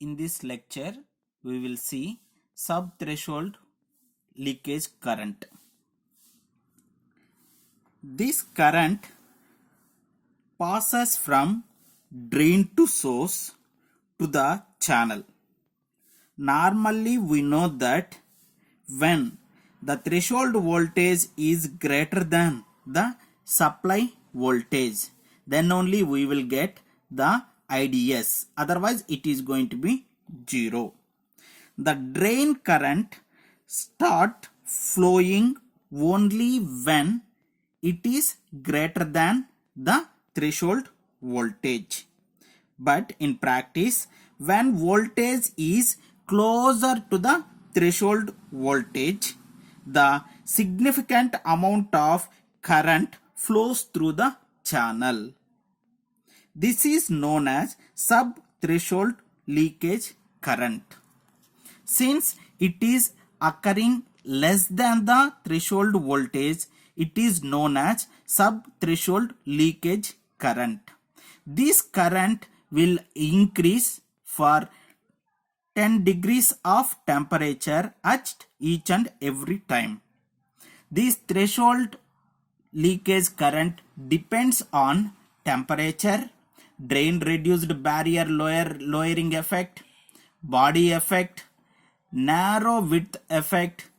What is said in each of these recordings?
In this lecture, we will see subthreshold leakage current. This current passes from drain to source to the channel. Normally, we know that when the threshold voltage is greater than the supply voltage, then only we will get the IDS. Otherwise, it is going to be 0. The drain current start flowing only when it is greater than the threshold voltage. But in practice, when voltage is closer to the threshold voltage, the significant amount of current flows through the channel. This is known as sub-threshold leakage current. Since it is occurring less than the threshold voltage, it is known as sub-threshold leakage current. This current will increase for 10 degrees of temperature at each and every time. This threshold leakage current depends on temperature, drain reduced barrier lowering effect, body effect, narrow width effect,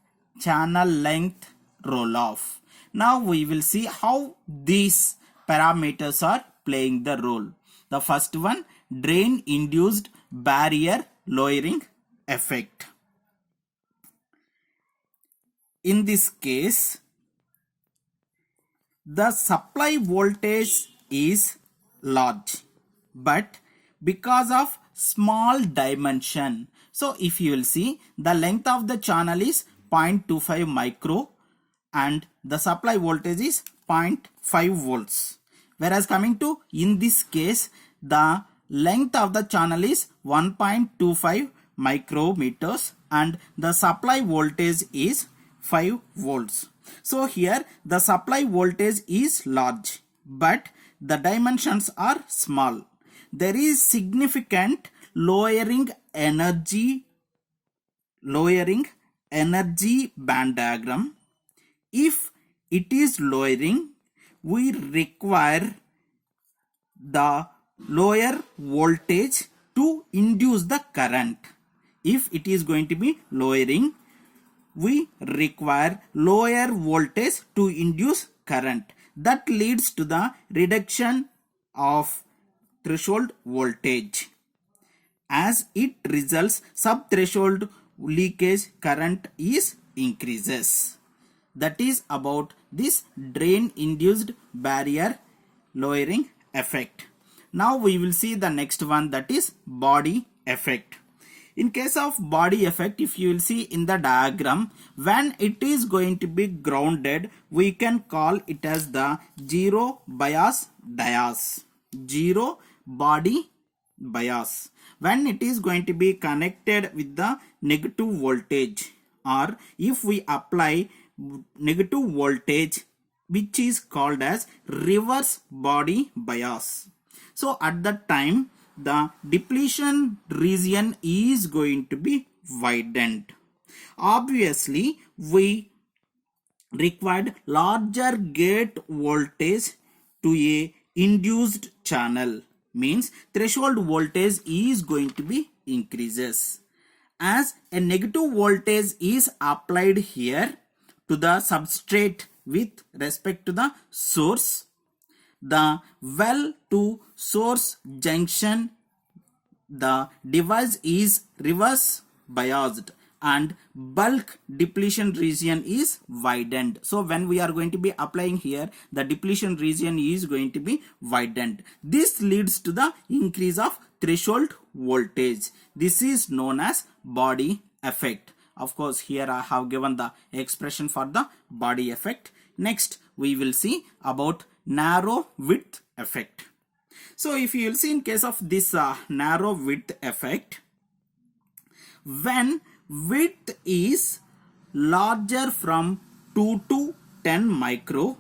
channel length, roll off. Now we will see how these parameters are playing the role. The first one, drain induced barrier lowering effect. In this case, the supply voltage is large, but because of small dimension, so if you will see, the length of the channel is 0.25 micro and the supply voltage is 0.5 volts. Whereas coming to in this case, the length of the channel is 1.25 micrometers and the supply voltage is 5 volts. So here the supply voltage is large, but the dimensions are small. There is significant lowering energy band diagram. If it is lowering, we require the lower voltage to induce the current. If it is going to be lowering, we require lower voltage to induce current. That leads to the reduction of threshold voltage. As it results, sub-threshold leakage current is increases. That is about this drain induced barrier lowering effect. Now we will see the next one, that is body effect. In case of body effect, if you will see in the diagram, when it is going to be grounded, we can call it as the zero bias dias. Zero body bias. When it is going to be connected with the negative voltage, or if we apply negative voltage, which is called as reverse body bias. So at that time, the depletion region is going to be widened. Obviously, we required larger gate voltage to a induced channel. Means threshold voltage is going to be increases. As a negative voltage is applied here to the substrate with respect to the source, the well to source junction, the device is reverse biased and bulk depletion region is widened. So when we are going to be applying here, the depletion region is going to be widened. This leads to the increase of threshold voltage. This is known as body effect. Of course, here I have given the expression for the body effect. Next, we will see about narrow width effect. So if you will see in case of this narrow width effect, when width is larger from 2 to 10 micro,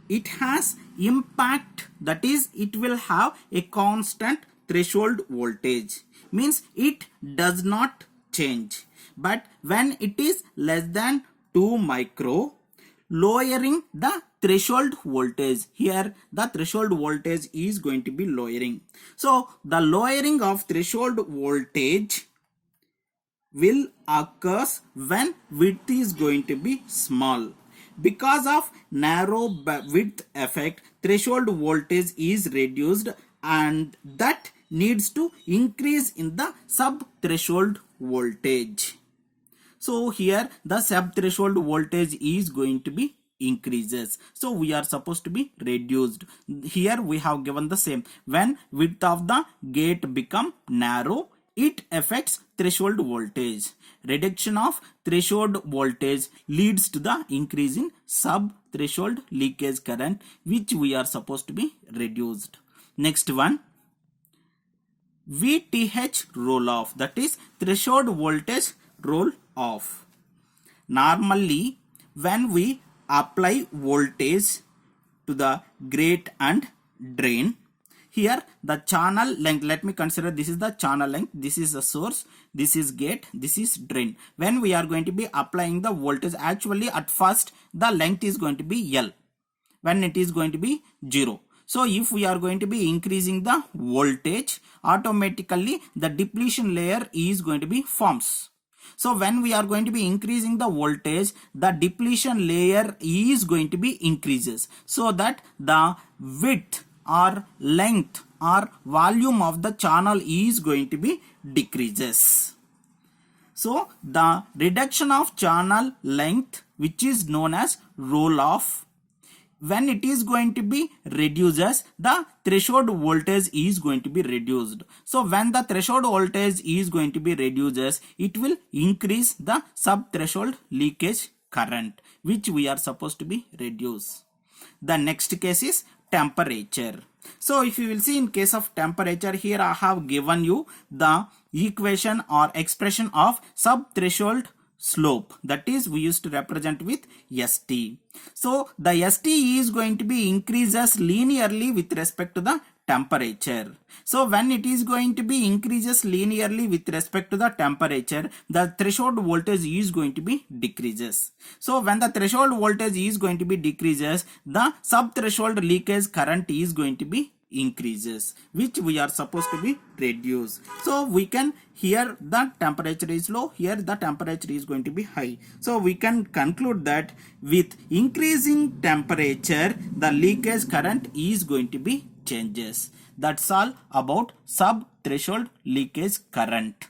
it has impact, that is it will have a constant threshold voltage, means it does not change. But when it is less than 2 micro, lowering the threshold voltage, here the threshold voltage is going to be lowering. So the lowering of threshold voltage will occurs when width is going to be small. Because of narrow width effect, threshold voltage is reduced, and that needs to increase in the sub threshold voltage. So here the sub threshold voltage is going to be increases, so we are supposed to be reduced. Here we have given the same, when width of the gate become narrow, it affects threshold voltage. Reduction of threshold voltage leads to the increase in sub threshold leakage current, which we are supposed to be reduced. Next one, VTH roll off, that is threshold voltage roll off. Normally when we apply voltage to the gate and drain, here the channel length, let me consider this is the channel length, this is the source, this is gate, this is drain. When we are going to be applying the voltage, actually at first the length is going to be L, when it is going to be 0. So if we are going to be increasing the voltage, automatically the depletion layer is going to be forms. So when we are going to be increasing the voltage, the depletion layer is going to be increases, so that the width or length or volume of the channel is going to be decreases. So the reduction of channel length, which is known as roll off, when it is going to be reduces, the threshold voltage is going to be reduced. So when the threshold voltage is going to be reduces, it will increase the sub threshold leakage current, which we are supposed to be reduce. The next case is temperature. So if you will see, in case of temperature, here I have given you the equation or expression of sub threshold slope, that is we used to represent with ST. So the ST is going to be increases linearly with respect to the temperature. So when it is going to be increases linearly with respect to the temperature, the threshold voltage is going to be decreases. So when the threshold voltage is going to be decreases, the sub threshold leakage current is going to be increases, which we are supposed to be reduce. So we can, here the temperature is low, here the temperature is going to be high. So we can conclude that with increasing temperature, the leakage current is going to be changes. That's all about sub threshold leakage current.